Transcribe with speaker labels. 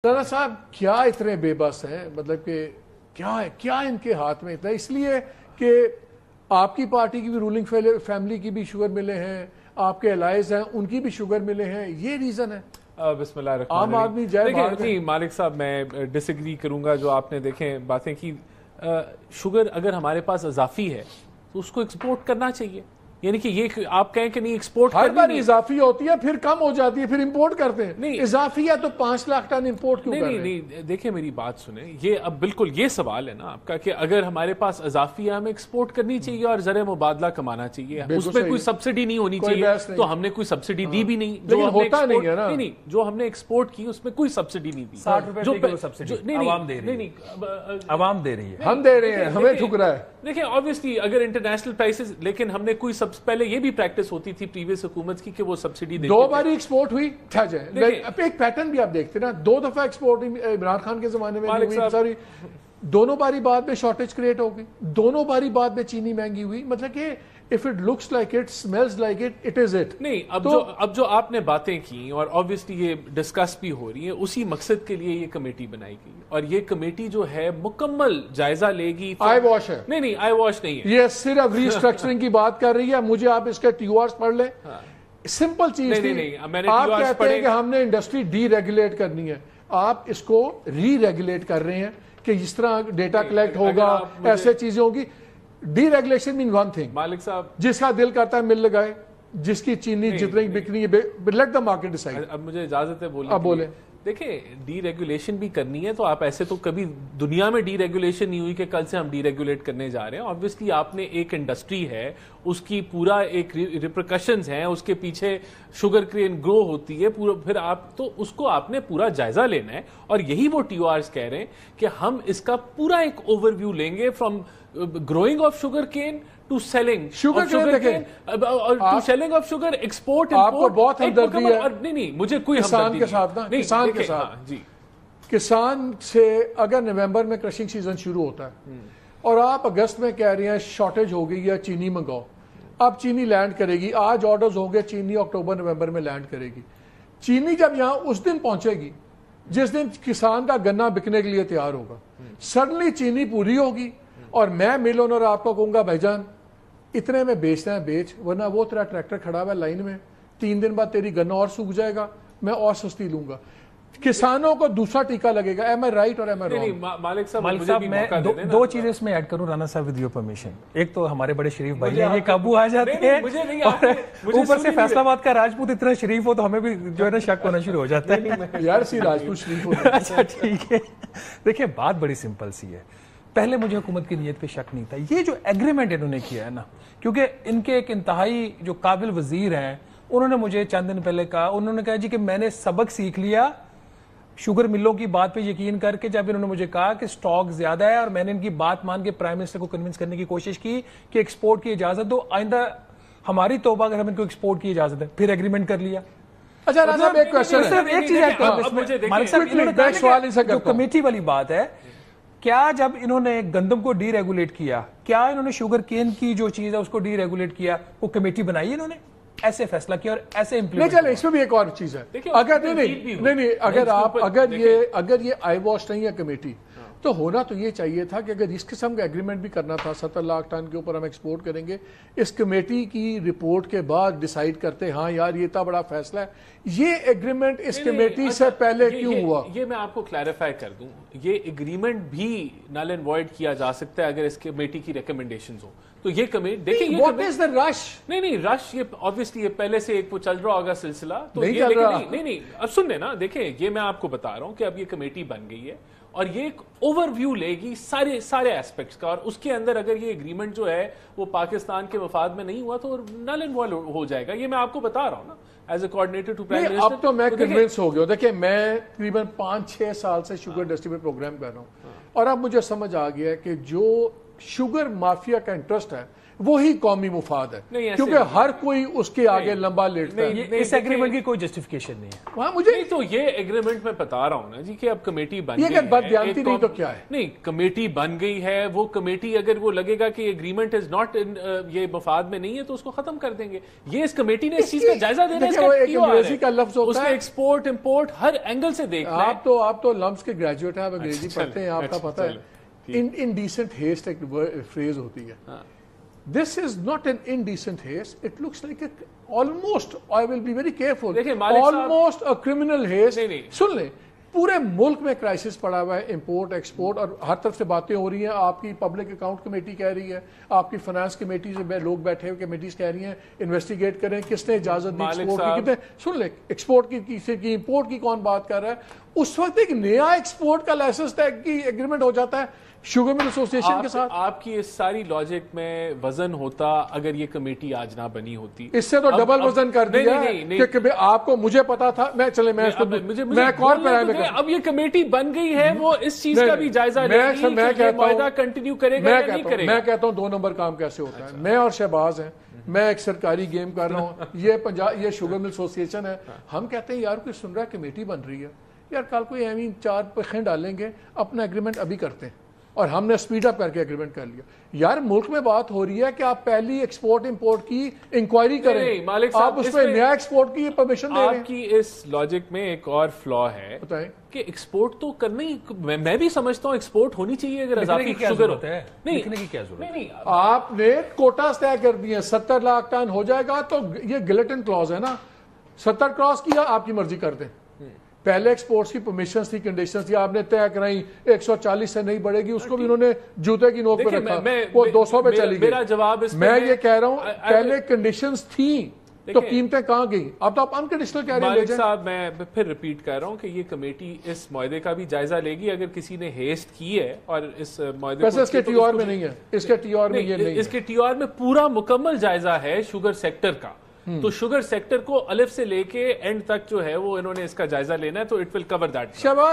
Speaker 1: رانا صاحب کیا اتنے بے بس ہیں، مطلب کہ کیا ان کے ہاتھ میں اتنا، اس لیے کہ آپ کی پارٹی کی بھی رولنگ فیملی کی بھی شوگر ملے ہیں، آپ کے الائز ہیں ان کی بھی شوگر ملے ہیں، یہ ریزن ہے؟
Speaker 2: بسم اللہ الرحمن
Speaker 1: عام آدمی جائے باہر میں۔
Speaker 2: نہیں مالک صاحب، میں ڈس ایگری کروں گا جو آپ نے دیکھیں باتیں کی۔ شوگر اگر ہمارے پاس اضافی ہے تو اس کو ایکسپورٹ کرنا چاہیے، یعنی کہ یہ آپ کہیں کہ نہیں ایکسپورٹ
Speaker 1: ہر بار اضافی ہوتی ہے پھر کم ہو جاتی ہے پھر امپورٹ کرتے ہیں۔
Speaker 2: نہیں
Speaker 1: اضافی ہے تو 5 لاکھ ٹن امپورٹ کیوں کر رہے ہیں؟
Speaker 2: نہیں دیکھیں میری بات سنیں، یہ اب بالکل یہ سوال ہے نا آپ کا کہ اگر ہمارے پاس اضافی ہے ہمیں ایکسپورٹ کرنی چاہیے اور زر مبادلہ کمانا چاہیے، اس پہ کوئی سبسڈی نہیں ہونی چاہیے، تو ہم نے کوئی سبسڈی دی بھی نہیں،
Speaker 1: لیکن ہوتا نہیں ہے نا،
Speaker 2: نہیں جو ہم نے ایکسپورٹ کی اس میں کوئی سبسڈی نہیں دی۔
Speaker 3: 60 روپے سبسڈی عوام دے رہی ہے، عوام دے رہی ہے،
Speaker 1: ہم دے رہے ہیں، ہمیں ٹھک رہا ہے۔
Speaker 2: دیکھیں obviously اگر انٹرنیشنل پرائسز، لیکن ہم نے کوئی پہلے یہ بھی پریکٹس ہوتی تھی پریویس حکومت کی کہ وہ سبسڈی دیتے
Speaker 1: دو باری ایکسپورٹ ہوئی تھا جائے، ایک پیٹرن بھی آپ دیکھتے نا، 2 دفعہ ایکسپورٹ عمران خان کے زمانے میں ہوئی، سوری دونوں باری بعد میں شارٹیج کریٹ ہو گئی، دونوں باری بعد میں چینی مہنگی ہوئی، مطلب کہ if it looks like it, smells like it, it is it۔
Speaker 2: نہیں اب جو آپ نے باتیں کی اور obviously یہ ڈسکس بھی ہو رہی ہیں، اسی مقصد کے لیے یہ کمیٹی بنائی گئی، اور یہ کمیٹی جو ہے مکمل جائزہ لے گی۔
Speaker 1: آئی واش ہے،
Speaker 2: نہیں آئی واش نہیں ہے،
Speaker 1: یہ صرف ری اسٹرکچرنگ کی بات کر رہی ہے۔ مجھے آپ اس کے ٹیوارز پڑھ لیں، سمپل چیز تھی، آپ کہتے ہیں کہ ہم نے انڈسٹری ڈی ریگولیٹ کرنی ہے، آپ اس کو ری ریگولیٹ کر رہے ہیں کہ جس طرح ڈیٹا کلیکٹ ہوگا ایسے چیزیں ہوگی۔ ڈی ریگولیشن مین ون تھنگ،
Speaker 2: مالک صاحب
Speaker 1: جس کا دل کرتا ہے مل لگائے، جس کی چینی جتنی بکنی ہے لیٹ دا مارکیٹ ڈیسائیڈ۔
Speaker 2: اب مجھے اجازت ہے
Speaker 1: اب بولیں۔
Speaker 2: دیکھیں ڈی ریگولیشن بھی کرنی ہے تو آپ ایسے تو کبھی دنیا میں ڈی ریگولیشن نہیں ہوئی کہ کل سے ہم ڈی ریگولیٹ کرنے جا رہے ہیں۔ obviously آپ نے ایک انڈسٹری ہے، اس کی پورا ایک ریپریکشنز ہیں، اس کے پیچھے شوگر کین گرو ہوتی ہے پورا، پھر آپ تو اس کو آپ نے پورا جائزہ لینا ہے، اور یہی وہ ٹی او آرز کہہ رہے ہیں کہ ہم اس کا پورا ایک اوور ویو لیں گے from growing of sugar cane to selling
Speaker 1: sugar cane
Speaker 2: to selling of sugar export
Speaker 1: آپ کو بہت ہمدردی ہے۔
Speaker 2: نہیں مجھے کوئی
Speaker 1: کسان کے ساتھ نا، کسان کے ساتھ
Speaker 2: جی،
Speaker 1: کسان سے اگر نومبر میں کرشنگ سیزن شروع ہوتا ہے اور آپ اگست میں کہہ رہے ہیں شارٹیج ہو گئی ہے چینی منگاؤ، اب چینی لینڈ کرے گی، آج آرڈرز ہو گئے چینی اکتوبر نومبر میں لینڈ کرے گی، چینی جب یہاں اس دن پہنچے گی جس دن کسان کا گنا بکنے کے لیے تیار ہوگا، سڈنلی چینی پوری ہوگی اور میں مل اونر آپ کو کہوں گا بھائی جان اتنے میں بیچنا ہے بیچ، ورنہ وہ تیرا ٹریکٹر کھڑا ہوا ہے لائن میں، 3 دن بعد تیری گنا اور سوکھ جائے گا، میں اور سستی لوں گا، کسانوں کو دوسرا ٹیکہ لگے گا۔ ایم آئی رائٹ اور ایم آئی رانگ؟
Speaker 2: مالک صاحب
Speaker 3: میں 2 چیزیں اس میں ایڈ کروں رانا صاحب ود یور پرمیشن۔ ایک تو ہمارے بڑے شریف بھائی ہیں، یہ قابو آ جاتے ہیں، اوپر سے فیصل آباد کا راجپوت اتنا شریف ہو تو ہمیں بھی جو ہے نا شک ہونا شروع ہو جاتا ہے
Speaker 1: یار سی راجپوت شریف ہو۔
Speaker 3: اچھا ٹھیک ہے، دیکھیں بات بڑی سمپل سی ہے، پہلے مجھے حکومت کی نیت پہ شک نہیں تھا، یہ جو ایگریمنٹ انہوں نے کیا ہے نا، کیونکہ ان کے ایک انتہائی جو قابل وزیر ہیں انہوں نے مجھے چند دن پہلے کہا، انہوں نے کہا جی کہ میں نے سبق سیکھ لیا شوگر ملوں کی بات پہ یقین کر کے، جب انہوں نے مجھے کہا کہ سٹاک زیادہ ہے اور میں نے ان کی بات مان کے پرائم منسٹر کو کنونس کرنے کی کوشش کی کہ ایکسپورٹ کی اجازت دو، آئندہ ہماری توبہ اگر ہم ان کو ایکسپورٹ کی اجازت ہے، پھر ایگریمنٹ کر لیا۔
Speaker 1: اچھا رانا صاحب ایک کوشچن ہے،
Speaker 3: صرف ایک چیز ایڈ کرو، جو کمیٹی والی بات ہے، کیا جب انہوں نے گندم کو ڈی ریگولیٹ کیا، کیا انہوں نے شوگر کین کی جو چیز ہے اس کو ڈی ریگولیٹ کیا؟ وہ کمیٹی بنائی انہوں نے، ایسے فیصلہ کیا اور ایسے
Speaker 1: نہیں چلے، اس میں بھی ایک اور چیز ہے، اگر نہیں اگر یہ آئی واش نہیں ہے کمیٹی تو ہونا تو یہ چاہیے تھا کہ اگر اس قسم کا ایگریمنٹ بھی کرنا تھا 70 لاکھ ٹن کے اوپر ہم ایکسپورٹ کریں گے، اس کمیٹی کی رپورٹ کے بعد ڈیسائیڈ کرتے ہاں یار یہ اتنا بڑا فیصلہ ہے، یہ ایگریمنٹ اس کمیٹی سے پہلے کیوں ہوا؟
Speaker 2: یہ میں آپ کو کلیریفائی کر دوں، یہ ایگریمنٹ بھی نل اینڈ وائڈ کیا جا سکتا ہے اگر اس کمیٹی کی ریکمنڈیشنز ہوں تو یہ کمیٹی دیکھیں
Speaker 1: واٹ از دا رش؟
Speaker 2: نہیں رش، یہ obviously یہ پہلے سے ایک وہ چل رہا ہوگا سلسلہ، تو
Speaker 1: نہیں چل رہا،
Speaker 2: نہیں اب سن لیں نا، دیکھیں یہ میں آپ کو بتا رہا ہوں کہ اب یہ کمیٹی بن گئی ہے اور یہ ایک اوور ویو لے گی سارے ایسپیکٹس کا، اور اس کے اندر اگر یہ ایگریمنٹ جو ہے وہ پاکستان کے مفاد میں نہیں ہوا تو نل اینڈ وائڈ ہو جائے گا، یہ میں آپ کو بتا رہا ہوں نا as a coordinator to prime minister.
Speaker 1: اب تو میں کنونس ہو گیا، دیکھیں میں تقریباً 5-6 سال سے شوگر انڈسٹری میں پروگرام کر رہا ہوں، اور اب مجھے سمجھ آ گیا ہے کہ جو شوگر مافیا کا انٹرسٹ ہے وہی قومی مفاد ہے,
Speaker 2: نہیں,
Speaker 1: کیونکہ ہر کوئی اس کے آگے لمبا لیٹتا ہے.
Speaker 3: اس ایگریمنٹ کی کوئی جسٹیفیکیشن نہیں ہے.
Speaker 1: وہاں مجھے
Speaker 2: نہیں تو یہ ایگریمنٹ میں بتا رہا ہوں نا جی کہ اب کمیٹی بن
Speaker 1: یہ
Speaker 2: گئی
Speaker 1: اگر بددیانتی نہیں تو کیا ہے؟
Speaker 2: نہیں, کمیٹی بن گئی ہے, وہ کمیٹی اگر وہ لگے گا کہ ایگریمنٹ از ناٹ یہ مفاد میں نہیں ہے تو اس کو ختم کر دیں گے. یہ اس کمیٹی نے اس چیز کا جائزہ دینا ہے, اس کا
Speaker 1: ایک انگریزی کا لفظ
Speaker 2: اس
Speaker 1: ہوتا
Speaker 2: نے
Speaker 1: ہے,
Speaker 2: ایکسپورٹ امپورٹ ہر اینگل سے دیکھنا ہے.
Speaker 1: آپ تو لمس کے گریجویٹ ہیں, آپ انگریزی پڑھتے ہیں, آپ کا پتہ ہے. انڈیسنٹ ہیسٹ ایک فریز ہوتی ہے. This is not an indecent haste. It looks like almost, I will be very careful, almost a criminal haste. سن لیں, پورے ملک میں کرائسس پڑا ہوا ہے, امپورٹ ایکسپورٹ, اور ہر طرف سے باتیں ہو رہی ہیں. آپ کی پبلک اکاؤنٹ کمیٹی کہہ رہی ہے, آپ کی فائنانس کمیٹی سے لوگ بیٹھے ہوئے کمیٹیز کہہ رہی ہیں انویسٹیگیٹ کریں کس نے اجازت دی ایکسپورٹ کی, کتنے. سن لیں, ایکسپورٹ کی امپورٹ کی کون بات کر رہا ہے. اس وقت ایک نیا ایکسپورٹ کا لائسنس ٹیگ کی ایگریمنٹ ہو جاتا ہے شوگر مل ایسوسی ایشن کے ساتھ.
Speaker 2: آپ کی اس ساری لاجک میں وزن ہوتا اگر یہ کمیٹی آج نہ بنی ہوتی.
Speaker 1: اس سے تو ڈبل وزن کر دیا کہ آپ کو, مجھے پتا تھا, میں چلے میں
Speaker 2: اب یہ کمیٹی بن گئی ہے, وہ اس چیز کا بھی جائزہ لے گی کہ یہ معاہدہ کنٹینیو کرے گا یا نہیں کرے گا.
Speaker 1: میں کہتا ہوں 2 نمبر کام کیسے ہوتا ہے. میں اور شہباز ہیں, میں ایک سرکاری گیم کر رہا ہوں, یہ شوگر مل ایسوسی ایشن ہے. ہم کہتے ہیں یار کوئی سن رہا ہے کمیٹی بن رہی ہے, یار کل کوئی ایویں 4 پخیں ڈالیں گے, اپنا ایگریمنٹ ابھی کرتے ہیں. اور ہم نے سپیڈ اپ کر کے ایگریمنٹ کر لیا. یار ملک میں بات ہو رہی ہے کہ آپ پہلی ایکسپورٹ امپورٹ کی انکوائری کریں, آپ اس پہ نیا ایکسپورٹ کی پرمیشن دے رہے ہیں.
Speaker 2: آپ کی اس لاجک میں ایک اور فلا ہے کہ ایکسپورٹ تو کرنا ہی, میں بھی سمجھتا ہوں ایکسپورٹ ہونی چاہیے اگر اضافی شوگر ہوتا ہے.
Speaker 3: نہیں,
Speaker 1: آپ نے کوٹاز طے کر دیے 70 لاکھ ٹن ہو جائے گا, تو یہ گلٹن کلوز ہے نا, 70 کراس کیا آپ کی مرضی کر دیں. پہلے ایکسپورٹس کی پرمیشنز تھی, کنڈیشنز تھی, آپ نے طے کرائی 140 سے نہیں بڑھے گی, اس کو بھی انہوں نے جوتے کی نوک پہ رکھا, وہ 200 پہ چلی گئی. میں یہ کہہ رہا ہوں پہلے کنڈیشنز تھیں تو قیمتیں کہاں گئی, اب تو آپ انکنڈیشنل کہہ رہے ہیں.
Speaker 2: مالک صاحب میں پھر ریپیٹ کر رہا ہوں کہ یہ کمیٹی اس معاہدے کا بھی جائزہ لے گی اگر کسی نے ہیسٹ کی ہے, اور اس معاہدے
Speaker 1: ویسے اس کے ٹی آر میں نہیں ہے, اس کے ٹی آر میں یہ نہیں ہے,
Speaker 2: اس کے ٹی آر میں پورا مکمل جائزہ ہے شوگر سیکٹر کا. تو شوگر سیکٹر کو الف سے لے کے اینڈ تک جو ہے وہ انہوں نے اس کا جائزہ لینا ہے, تو اٹ ول کور دیٹ.